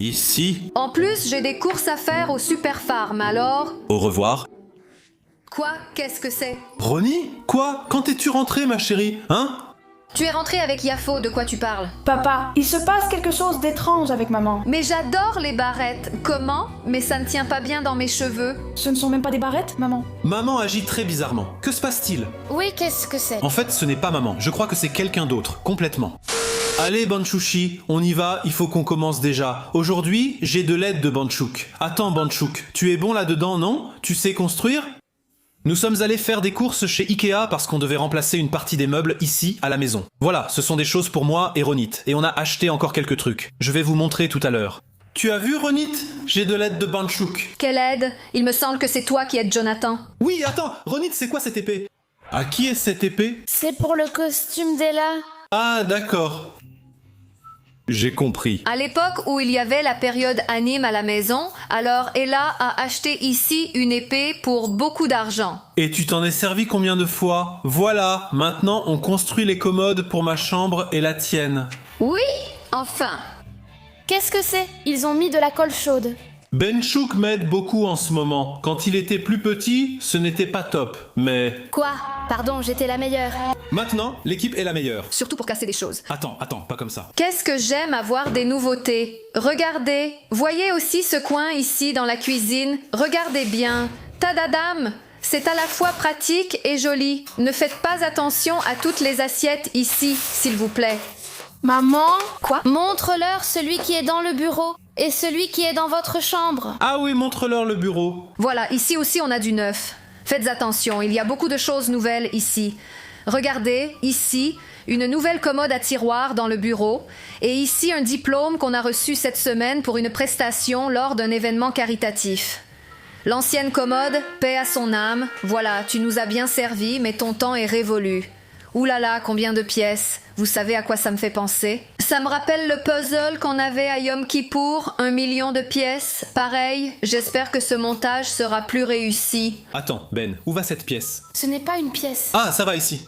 Ici. En plus, j'ai des courses à faire au Super Farm, alors... Au revoir. Quoi? Qu'est-ce que c'est? Ronnie? Quoi? Quand es-tu rentrée, ma chérie? Hein? Tu es rentré avec Yafo, de quoi tu parles? Papa, il se passe quelque chose d'étrange avec maman. Mais j'adore les barrettes. Comment? Mais ça ne tient pas bien dans mes cheveux. Ce ne sont même pas des barrettes, maman. Maman agit très bizarrement. Que se passe-t-il? Oui, qu'est-ce que c'est? En fait, ce n'est pas maman. Je crois que c'est quelqu'un d'autre, complètement. Allez, Banchouchi, on y va, il faut qu'on commence déjà. Aujourd'hui, j'ai de l'aide de Banchouk. Attends, Banchouk, tu es bon là-dedans, non? Tu sais construire? Nous sommes allés faire des courses chez Ikea parce qu'on devait remplacer une partie des meubles ici, à la maison. Voilà, ce sont des choses pour moi et Ronit. Et on a acheté encore quelques trucs. Je vais vous montrer tout à l'heure. Tu as vu, Ronit? J'ai de l'aide de Banchouk. Quelle aide? Il me semble que c'est toi qui aides Jonathan. Oui, attends, Ronit, c'est quoi cette épée? À qui est cette épée? C'est pour le costume d'Ella. Ah, d'accord. J'ai compris. À l'époque où il y avait la période anime à la maison, alors Ella a acheté ici une épée pour beaucoup d'argent. Et tu t'en es servi combien de fois? Voilà, maintenant on construit les commodes pour ma chambre et la tienne. Oui, enfin. Qu'est-ce que c'est? Ils ont mis de la colle chaude. Benchouk m'aide beaucoup en ce moment. Quand il était plus petit, ce n'était pas top, mais... Quoi? Pardon, j'étais la meilleure. Maintenant, l'équipe est la meilleure. Surtout pour casser des choses. Attends, pas comme ça. Qu'est-ce que j'aime avoir des nouveautés. Regardez, voyez aussi ce coin ici dans la cuisine. Regardez bien. Tadadam! C'est à la fois pratique et joli. Ne faites pas attention à toutes les assiettes ici, s'il vous plaît. Maman? Quoi? Montre-leur celui qui est dans le bureau et celui qui est dans votre chambre. Ah oui, montre-leur le bureau. Voilà, ici aussi on a du neuf. Faites attention, il y a beaucoup de choses nouvelles ici. Regardez, ici, une nouvelle commode à tiroirs dans le bureau, et ici un diplôme qu'on a reçu cette semaine pour une prestation lors d'un événement caritatif. L'ancienne commode, paix à son âme, voilà, tu nous as bien servi, mais ton temps est révolu. Ouh là là, combien de pièces! Vous savez à quoi ça me fait penser? Ça me rappelle le puzzle qu'on avait à Yom Kippour, 1 million de pièces. Pareil, j'espère que ce montage sera plus réussi. Attends, Ben, où va cette pièce? Ce n'est pas une pièce. Ah, ça va ici.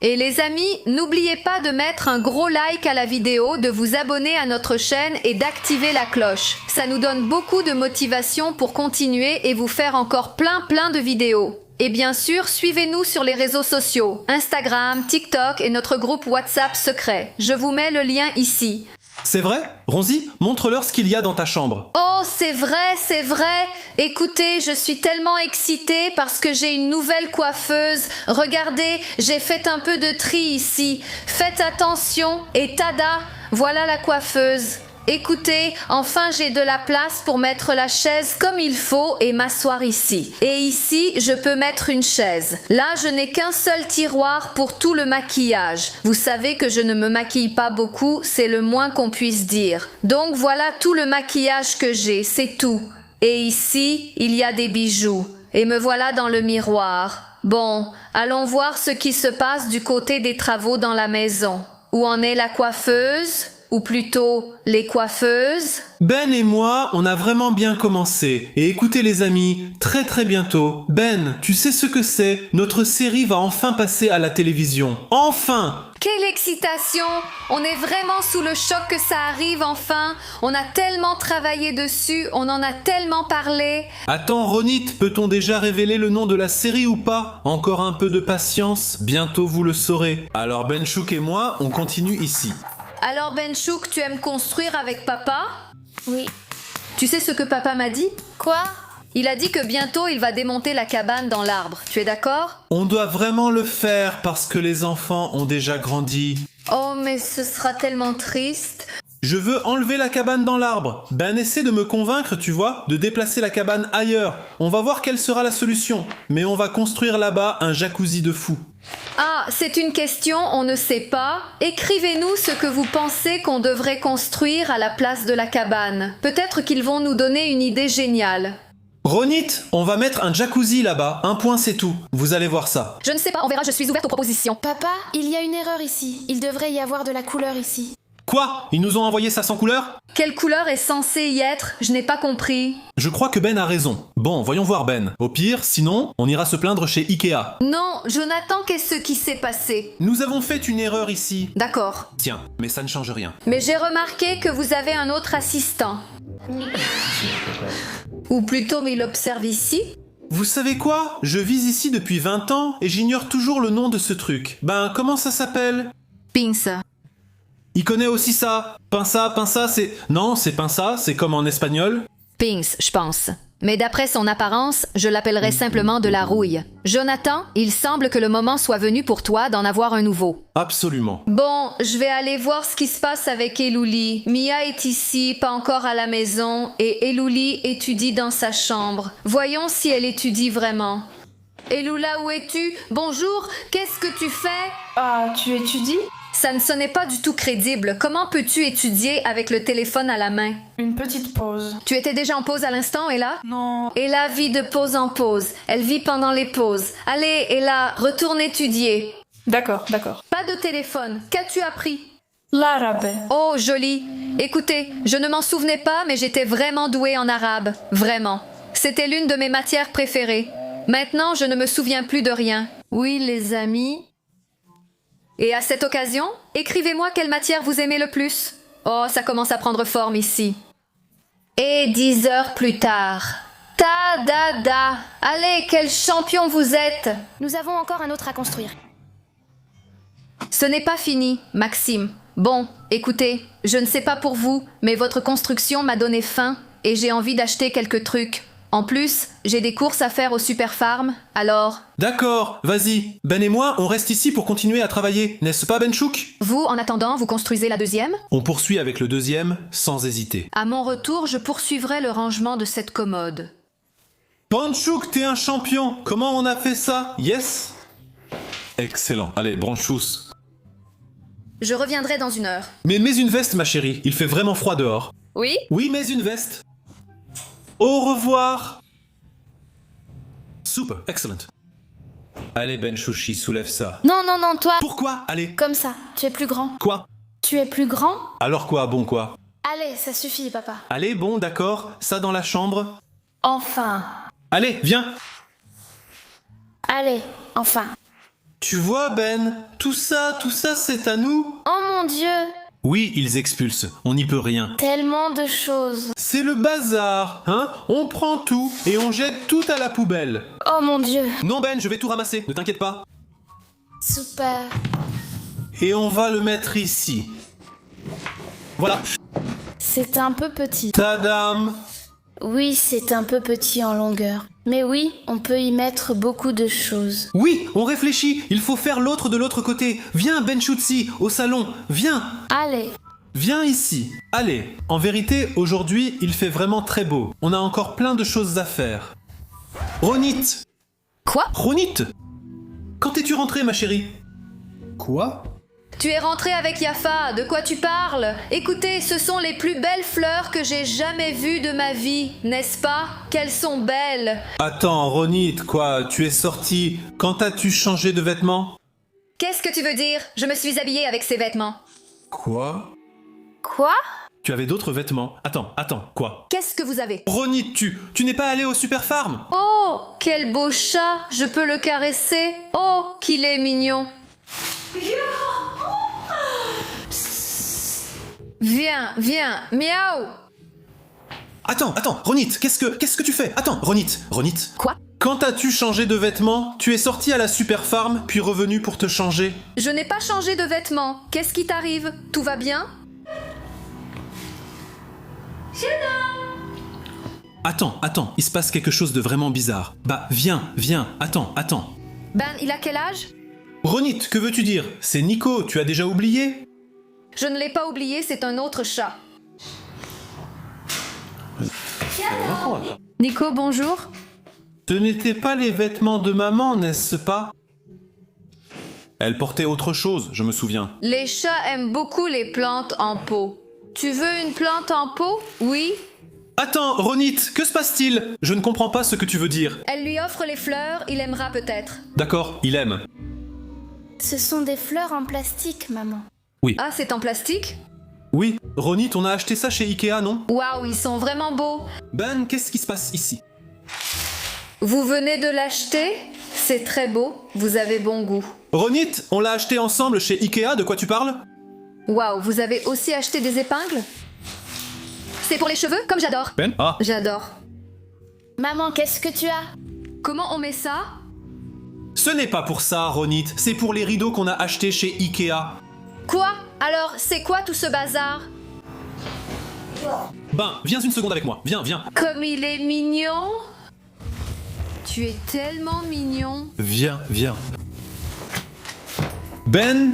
Et les amis, n'oubliez pas de mettre un gros like à la vidéo, de vous abonner à notre chaîne et d'activer la cloche. Ça nous donne beaucoup de motivation pour continuer et vous faire encore plein de vidéos. Et bien sûr, suivez-nous sur les réseaux sociaux, Instagram, TikTok et notre groupe WhatsApp secret. Je vous mets le lien ici. C'est vrai? Ronzi, montre-leur ce qu'il y a dans ta chambre. Oh, c'est vrai, c'est vrai. Écoutez, je suis tellement excitée parce que j'ai une nouvelle coiffeuse. Regardez, j'ai fait un peu de tri ici. Faites attention. Et tada, voilà la coiffeuse. Écoutez, enfin j'ai de la place pour mettre la chaise comme il faut et m'asseoir ici. Et ici, je peux mettre une chaise. Là, je n'ai qu'un seul tiroir pour tout le maquillage. Vous savez que je ne me maquille pas beaucoup, c'est le moins qu'on puisse dire. Donc voilà tout le maquillage que j'ai, c'est tout. Et ici, il y a des bijoux. Et me voilà dans le miroir. Bon, allons voir ce qui se passe du côté des travaux dans la maison. Où en est la coiffeuse ? Ou plutôt, les coiffeuses? Ben et moi, on a vraiment bien commencé. Et écoutez les amis, très bientôt. Ben, tu sais ce que c'est? Notre série va enfin passer à la télévision. Enfin! Quelle excitation! On est vraiment sous le choc que ça arrive enfin. On a tellement travaillé dessus, on en a tellement parlé. Attends, Ronit, peut-on déjà révéler le nom de la série ou pas? Encore un peu de patience, bientôt vous le saurez. Alors Benchouk et moi, on continue ici. Alors Benchouk, tu aimes construire avec papa? Oui. Tu sais ce que papa m'a dit? Quoi? Il a dit que bientôt il va démonter la cabane dans l'arbre. Tu es d'accord? On doit vraiment le faire parce que les enfants ont déjà grandi. Oh mais ce sera tellement triste. Je veux enlever la cabane dans l'arbre. Ben essaie de me convaincre, tu vois, de déplacer la cabane ailleurs. On va voir quelle sera la solution. Mais on va construire là-bas un jacuzzi de fou. Ah, c'est une question, on ne sait pas. Écrivez-nous ce que vous pensez qu'on devrait construire à la place de la cabane. Peut-être qu'ils vont nous donner une idée géniale. Ronit, on va mettre un jacuzzi là-bas. Un point, c'est tout. Vous allez voir ça. Je ne sais pas, on verra, je suis ouverte aux propositions. Papa, il y a une erreur ici. Il devrait y avoir de la couleur ici. Quoi? Ils nous ont envoyé ça sans couleur? Quelle couleur est censée y être? Je n'ai pas compris. Je crois que Ben a raison. Bon, voyons voir Ben. Au pire, sinon, on ira se plaindre chez Ikea. Non, Jonathan, qu'est-ce qui s'est passé? Nous avons fait une erreur ici. D'accord. Tiens, mais ça ne change rien. Mais j'ai remarqué que vous avez un autre assistant. Ou plutôt, il observe ici. Vous savez quoi? Je vis ici depuis 20 ans et j'ignore toujours le nom de ce truc. Ben, comment ça s'appelle? Pince. Il connaît aussi ça. Pinça, c'est... Non, c'est pinça, c'est comme en espagnol. Pince, je pense. Mais d'après son apparence, je l'appellerais simplement de la rouille. Jonathan, il semble que le moment soit venu pour toi d'en avoir un nouveau. Absolument. Bon, je vais aller voir ce qui se passe avec Elouli. Mia est ici, pas encore à la maison, et Elouli étudie dans sa chambre. Voyons si elle étudie vraiment. Eloula, où es-tu? Bonjour, qu'est-ce que tu fais? Ah, tu étudies? Ça ne sonnait pas du tout crédible. Comment peux-tu étudier avec le téléphone à la main? Une petite pause. Tu étais déjà en pause à l'instant, Ella? Non. Ella vit de pause en pause. Elle vit pendant les pauses. Allez, Ella, retourne étudier. D'accord. Pas de téléphone. Qu'as-tu appris? L'arabe. Oh, joli. Écoutez, je ne m'en souvenais pas, mais j'étais vraiment douée en arabe. Vraiment. C'était l'une de mes matières préférées. Maintenant, je ne me souviens plus de rien. Oui, les amis. Et à cette occasion, écrivez-moi quelle matière vous aimez le plus. Oh, ça commence à prendre forme ici. Et 10 heures plus tard. Ta-da-da. Allez, quel champion vous êtes. Nous avons encore un autre à construire. Ce n'est pas fini, Maxime. Bon, écoutez, je ne sais pas pour vous, mais votre construction m'a donné faim et j'ai envie d'acheter quelques trucs. En plus, j'ai des courses à faire au Super Farm, alors... D'accord, vas-y. Ben et moi, on reste ici pour continuer à travailler, n'est-ce pas Benchouk? Vous, en attendant, vous construisez la deuxième? On poursuit avec le deuxième, sans hésiter. À mon retour, je poursuivrai le rangement de cette commode. Benchouk, t'es un champion. Comment on a fait ça? Yes? Excellent. Allez, branchous. Je reviendrai dans 1 heure. Mais mets une veste, ma chérie. Il fait vraiment froid dehors. Oui? Oui, mets une veste. Au revoir. Super, excellent. Allez, Benchouchi, soulève ça. Non, toi. Pourquoi? Allez. Comme ça, tu es plus grand. Quoi? Tu es plus grand? Alors quoi, bon quoi? Allez, ça suffit, papa. Allez, bon, d'accord. Ça dans la chambre. Enfin. Allez, viens. Allez, enfin. Tu vois, Ben, tout ça, c'est à nous. Oh mon Dieu, Oui, ils expulsent. On n'y peut rien. tellement de choses. C'est le bazar, hein? On prend tout et on jette tout à la poubelle. Oh mon Dieu, Non, Ben, je vais tout ramasser. Ne t'inquiète pas. super. Et on va le mettre ici. Voilà. C'est un peu petit. Tadam. Oui, c'est un peu petit en longueur. Mais oui, on peut y mettre beaucoup de choses. Oui, on réfléchit. Il faut faire l'autre de l'autre côté. Viens, Benchutsi, au salon. Viens. Allez, Viens ici. Allez. En vérité, aujourd'hui, il fait vraiment très beau. On a encore plein de choses à faire. Ronit. Quoi? Ronit. Quand es-tu rentrée, ma chérie? Quoi? Tu es rentré avec Yafa, de quoi tu parles? Écoutez, ce sont les plus belles fleurs que j'ai jamais vues de ma vie, n'est-ce pas? Qu'elles sont belles! Attends, Ronit, quoi? Tu es sortie. Quand as-tu changé de vêtements? Qu'est-ce que tu veux dire? Je me suis habillée avec ces vêtements. Quoi? quoi? Tu avais d'autres vêtements. Attends, quoi? Qu'est-ce que vous avez? Ronit, tu n'es pas allé au Super Farm? Oh, quel beau chat! Je peux le caresser? Oh, qu'il est mignon! Viens, miaou! Attends, Ronit, qu'est-ce que tu fais? Attends, Ronit. Quoi? Quand as-tu changé de vêtements? Tu es sorti à la Super Farm, puis revenu pour te changer. Je n'ai pas changé de vêtements. Qu'est-ce qui t'arrive? Tout va bien? Attends, il se passe quelque chose de vraiment bizarre. Bah, viens, attends. Ben, il a quel âge? Ronit, que veux-tu dire? C'est Nico, tu as déjà oublié? Je ne l'ai pas oublié, c'est un autre chat. Nico, bonjour. Ce n'étaient pas les vêtements de maman, n'est-ce pas? Elle portait autre chose, je me souviens. Les chats aiment beaucoup les plantes en pot. Tu veux une plante en pot? Oui. Attends, Ronit, que se passe-t-il? Je ne comprends pas ce que tu veux dire. Elle lui offre les fleurs, il aimera peut-être. D'accord, il aime. Ce sont des fleurs en plastique, maman. Ah, c'est en plastique? Oui, Ronit, on a acheté ça chez Ikea, non? Waouh, ils sont vraiment beaux. Ben, qu'est-ce qui se passe ici? Vous venez de l'acheter? C'est très beau, vous avez bon goût. Ronit, on l'a acheté ensemble chez Ikea, de quoi tu parles? Waouh, vous avez aussi acheté des épingles? C'est pour les cheveux, comme j'adore. Ben? Ah. J'adore. Maman, qu'est-ce que tu as? Comment on met ça? Ce n'est pas pour ça, Ronit, c'est pour les rideaux qu'on a achetés chez Ikea. Quoi? Alors, c'est quoi tout ce bazar? Ben, viens une seconde avec moi, viens. Comme il est mignon. Tu es tellement mignon. Viens. Ben?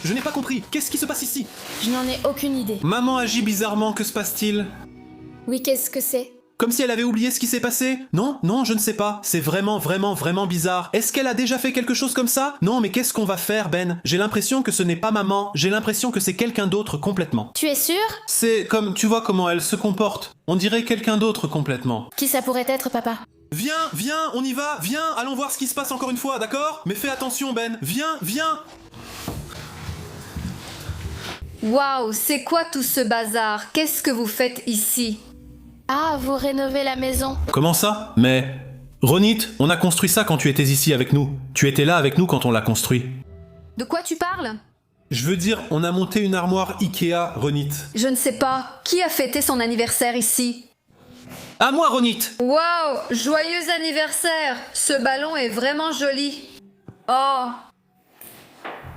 Je n'ai pas compris, qu'est-ce qui se passe ici? Je n'en ai aucune idée. Maman agit bizarrement, que se passe-t-il? Oui, qu'est-ce que c'est? Comme si elle avait oublié ce qui s'est passé? Non, je ne sais pas. C'est vraiment bizarre. Est-ce qu'elle a déjà fait quelque chose comme ça? Non, mais qu'est-ce qu'on va faire, Ben? J'ai l'impression que ce n'est pas maman. J'ai l'impression que c'est quelqu'un d'autre complètement. Tu es sûr? C'est comme, tu vois comment elle se comporte. On dirait quelqu'un d'autre complètement. Qui ça pourrait être, papa? Viens, on y va, viens, allons voir ce qui se passe encore une fois, d'accord? Mais fais attention, Ben. Viens. Waouh, c'est quoi tout ce bazar? Qu'est-ce que vous faites ici? Ah, vous rénovez la maison. Comment ça? Mais... Ronit, on a construit ça quand tu étais ici avec nous. Tu étais là avec nous quand on l'a construit. De quoi tu parles? Je veux dire, on a monté une armoire Ikea, Ronit. Je ne sais pas. Qui a fêté son anniversaire ici? À moi, Ronit! Waouh, joyeux anniversaire! Ce ballon est vraiment joli. Oh!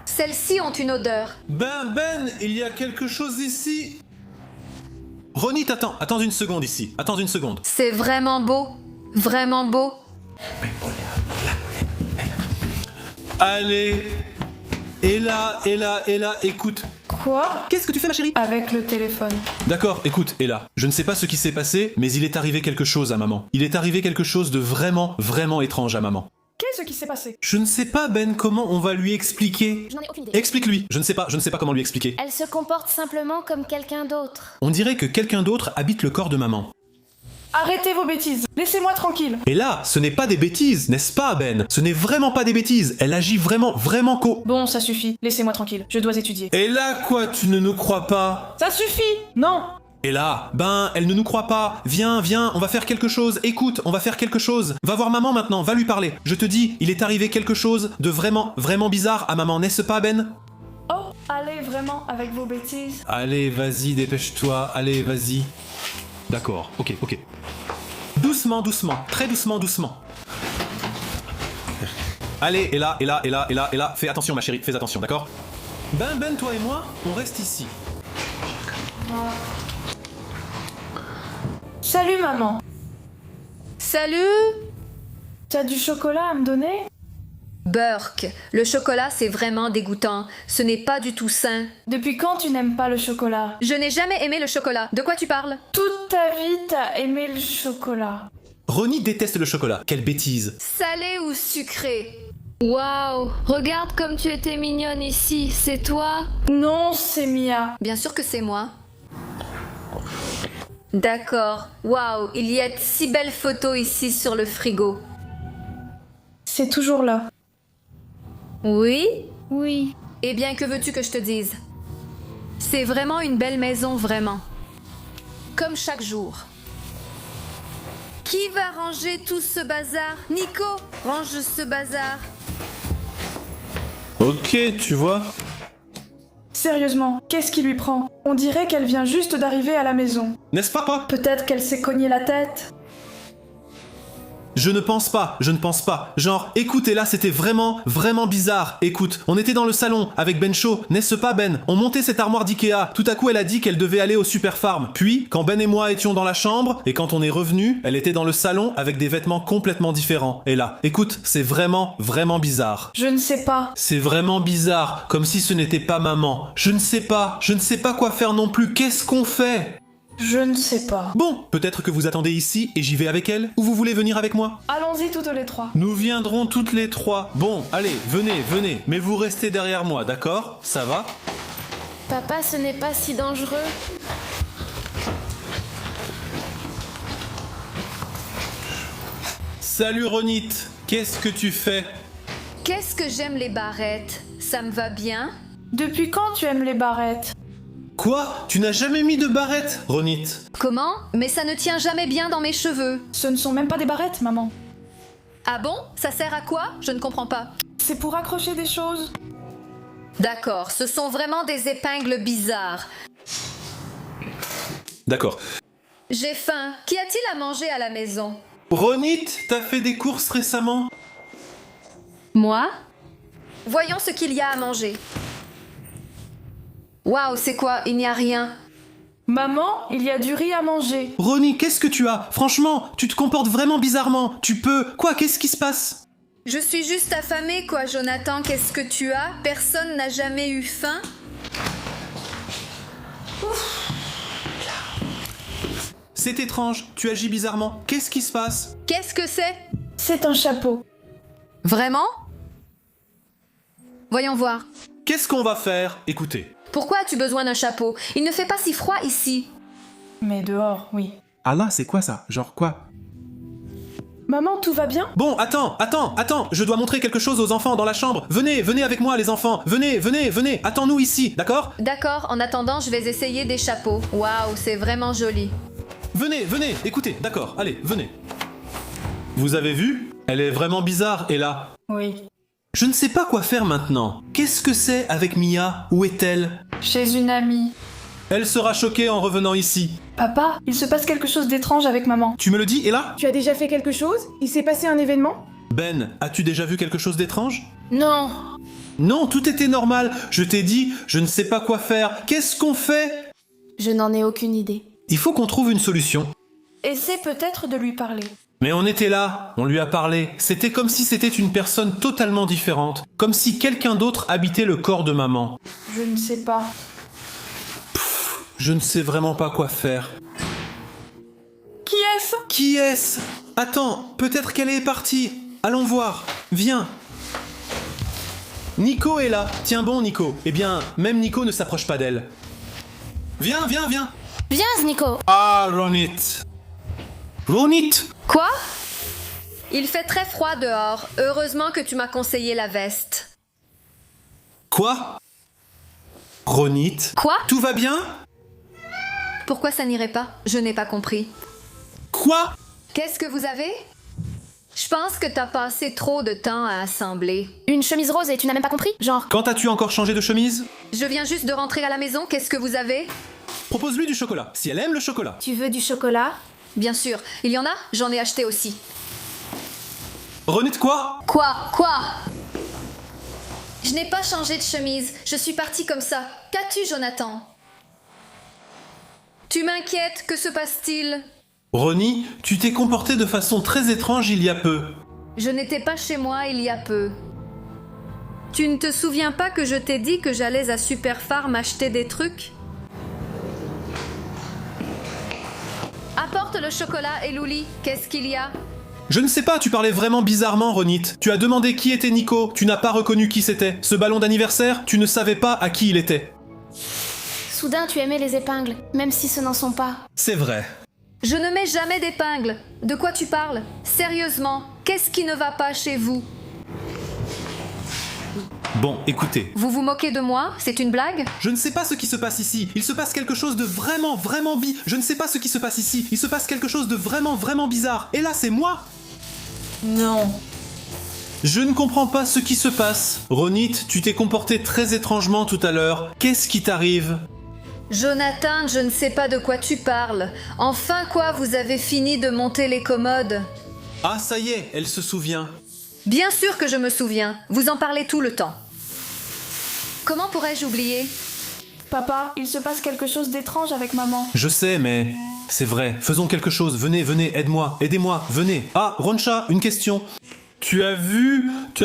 Celles-ci ont une odeur. Ben, il y a quelque chose ici. Ronit, attends une seconde ici. Attends une seconde. C'est vraiment beau. Vraiment beau. Allez. Et là, écoute. Quoi? Qu'est-ce que tu fais, ma chérie? Avec le téléphone. D'accord, écoute, Ella. Je ne sais pas ce qui s'est passé, mais il est arrivé quelque chose à maman. Il est arrivé quelque chose de vraiment étrange à maman. Qu'est-ce qui s'est passé? Je ne sais pas, Ben, comment on va lui expliquer. Je n'en ai aucune idée. Explique-lui. Je ne sais pas comment lui expliquer. Elle se comporte simplement comme quelqu'un d'autre. On dirait que quelqu'un d'autre habite le corps de maman. Arrêtez vos bêtises. Laissez-moi tranquille. Et là, ce n'est pas des bêtises, n'est-ce pas, Ben? Ce n'est vraiment pas des bêtises. Elle agit vraiment co... Bon, ça suffit. Laissez-moi tranquille. Je dois étudier. Et là, quoi, tu ne nous crois pas? Ça suffit! Non! Et là, ben, elle ne nous croit pas. Viens, on va faire quelque chose. Écoute, on va faire quelque chose. Va voir maman maintenant, va lui parler. Je te dis, il est arrivé quelque chose de vraiment bizarre à maman, n'est-ce pas, Ben? Oh, allez, vraiment, avec vos bêtises. Allez, vas-y, dépêche-toi. Allez, vas-y. D'accord, ok. Doucement, très doucement. Allez, et là. Fais attention, ma chérie, fais attention, d'accord? Ben, toi et moi, on reste ici. Salut, maman. Salut! T'as du chocolat à me donner? Burk, le chocolat c'est vraiment dégoûtant. Ce n'est pas du tout sain. Depuis quand tu n'aimes pas le chocolat? Je n'ai jamais aimé le chocolat. De quoi tu parles? Toute ta vie, t'as aimé le chocolat. Ronnie déteste le chocolat. Quelle bêtise. Salé ou sucré? Waouh, regarde comme tu étais mignonne ici. C'est toi? Non, c'est Mia. Bien sûr que c'est moi. D'accord. Waouh, il y a de si belles photos ici sur le frigo. C'est toujours là. Oui? Oui. Eh bien, que veux-tu que je te dise? C'est vraiment une belle maison, vraiment. Comme chaque jour. Qui va ranger tout ce bazar? Nico, range ce bazar. Ok, tu vois. Sérieusement, qu'est-ce qui lui prend? On dirait qu'elle vient juste d'arriver à la maison. N'est-ce pas, papa? Peut-être qu'elle s'est cognée la tête. Je ne pense pas. Genre, écoute, et là, c'était vraiment bizarre. Écoute, on était dans le salon avec Ben Shaw, n'est-ce pas, Ben? On montait cette armoire d'Ikea. Tout à coup, elle a dit qu'elle devait aller au Super Farm. Puis, quand Ben et moi étions dans la chambre, et quand on est revenu, elle était dans le salon avec des vêtements complètement différents. Et là, écoute, c'est vraiment bizarre. Je ne sais pas. C'est vraiment bizarre, comme si ce n'était pas maman. Je ne sais pas quoi faire non plus. Qu'est-ce qu'on fait? Je ne sais pas. Bon, peut-être que vous attendez ici et j'y vais avec elle? Ou vous voulez venir avec moi? Allons-y toutes les trois. Nous viendrons toutes les trois. Bon, allez, venez. Mais vous restez derrière moi, d'accord? Ça va? Papa, ce n'est pas si dangereux. Salut Ronit, qu'est-ce que tu fais? Qu'est-ce que j'aime les barrettes. Ça me va bien? Depuis quand tu aimes les barrettes? Quoi? Tu n'as jamais mis de barrette, Ronit? Comment? Mais ça ne tient jamais bien dans mes cheveux. Ce ne sont même pas des barrettes, maman. Ah bon? Ça sert à quoi? Je ne comprends pas. C'est pour accrocher des choses. D'accord, ce sont vraiment des épingles bizarres. D'accord. J'ai faim. Qu'y a-t-il à manger à la maison? Ronit, t'as fait des courses récemment? Moi? Voyons ce qu'il y a à manger. Waouh, c'est quoi? Il n'y a rien. Maman, il y a du riz à manger. Ronnie, qu'est-ce que tu as? Franchement, tu te comportes vraiment bizarrement. Tu peux... Quoi? Qu'est-ce qui se passe? Je suis juste affamée, quoi, Jonathan. Qu'est-ce que tu as? Personne n'a jamais eu faim? C'est étrange, tu agis bizarrement. Qu'est-ce qui se passe? Qu'est-ce que c'est? C'est un chapeau. Vraiment? Voyons voir. Qu'est-ce qu'on va faire? Écoutez. Pourquoi as-tu besoin d'un chapeau? Il ne fait pas si froid ici. Mais dehors, oui. Ah là, c'est quoi ça? Genre quoi? Maman, tout va bien? Bon, attends, je dois montrer quelque chose aux enfants dans la chambre. Venez avec moi les enfants. Venez, attends-nous ici, d'accord? D'accord, en attendant, je vais essayer des chapeaux. Waouh, c'est vraiment joli. Venez, écoutez, d'accord, allez, venez. Vous avez vu? Elle est vraiment bizarre, Ella. Oui. Je ne sais pas quoi faire maintenant. Qu'est-ce que c'est avec Mia? Où est-elle? Chez une amie. Elle sera choquée en revenant ici. Papa, il se passe quelque chose d'étrange avec maman. Tu me le dis, Ella? Tu as déjà fait quelque chose? Il s'est passé un événement? Ben, as-tu déjà vu quelque chose d'étrange? Non. Non, tout était normal. Je t'ai dit, je ne sais pas quoi faire. Qu'est-ce qu'on fait? Je n'en ai aucune idée. Il faut qu'on trouve une solution. Essaie peut-être de lui parler. Mais on était là, on lui a parlé. C'était comme si c'était une personne totalement différente. Comme si quelqu'un d'autre habitait le corps de maman. Je ne sais pas. Je ne sais vraiment pas quoi faire. Qui est-ce? Qui est-ce? Attends, peut-être qu'elle est partie. Allons voir. Viens. Nico est là. Tiens bon, Nico. Eh bien, même Nico ne s'approche pas d'elle. Viens. Viens, Nico. Ah, Ronit. Ronit! Quoi? Il fait très froid dehors. Heureusement que tu m'as conseillé la veste. Quoi? Ronit? Quoi? Tout va bien? Pourquoi ça n'irait pas? Je n'ai pas compris. Quoi? Qu'est-ce que vous avez? Je pense que t'as passé trop de temps à assembler. Une chemise rose et tu n'as même pas compris? Genre, Quand as-tu encore changé de chemise? Je viens juste de rentrer à la maison. Qu'est-ce que vous avez? Propose-lui du chocolat, si elle aime le chocolat. tu veux du chocolat? Bien sûr. Il y en a? J'en ai acheté aussi. Ronit quoi? Quoi? Je n'ai pas changé de chemise. Je suis partie comme ça. Qu'as-tu, Jonathan? Tu m'inquiètes. Que se passe-t-il? Ronnie, tu t'es comporté de façon très étrange il y a peu. Je n'étais pas chez moi il y a peu. Tu ne te souviens pas que je t'ai dit que j'allais à Superfarm acheter des trucs? Apporte le chocolat et Louli. Qu'est-ce qu'il y a? Je ne sais pas, tu parlais vraiment bizarrement, Ronit. Tu as demandé qui était Nico, tu n'as pas reconnu qui c'était. Ce ballon d'anniversaire, tu ne savais pas à qui il était. Soudain, tu aimais les épingles, même si ce n'en sont pas. C'est vrai. Je ne mets jamais d'épingle. De quoi tu parles? Sérieusement, qu'est-ce qui ne va pas chez vous? Bon, écoutez. Vous vous moquez de moi? C'est une blague? Je ne sais pas ce qui se passe ici. Il se passe quelque chose de vraiment Je ne sais pas ce qui se passe ici. Il se passe quelque chose de vraiment bizarre. Et là, c'est moi. Non. Je ne comprends pas ce qui se passe. Ronit, tu t'es comporté très étrangement tout à l'heure. Qu'est-ce qui t'arrive? Jonathan, je ne sais pas de quoi tu parles. Enfin quoi, vous avez fini de monter les commodes? Ah, ça y est, elle se souvient. Bien sûr que je me souviens. Vous en parlez tout le temps. Comment pourrais-je oublier? Papa, il se passe quelque chose d'étrange avec maman. Je sais, mais c'est vrai. Faisons quelque chose. Venez, aide-moi, aidez-moi, venez. Ah, Roncha, une question. Tu as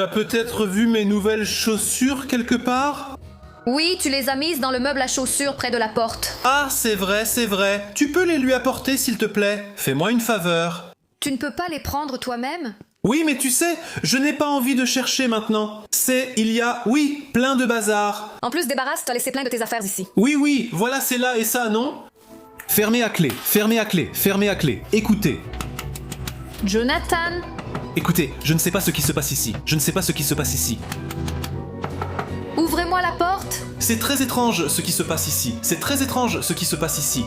peut-être vu mes nouvelles chaussures quelque part? Oui, tu les as mises dans le meuble à chaussures près de la porte. Ah, c'est vrai. Tu peux les lui apporter, s'il te plaît? Fais-moi une faveur. Tu ne peux pas les prendre toi-même? Oui, mais tu sais, je n'ai pas envie de chercher maintenant. Plein de bazar. En plus, débarrasse, t'as laissé plein de tes affaires ici. Oui, voilà, c'est là et ça, non? Fermez à clé. Écoutez, Jonathan! je ne sais pas ce qui se passe ici. Ouvrez-moi la porte! C'est très étrange ce qui se passe ici. C'est très étrange ce qui se passe ici.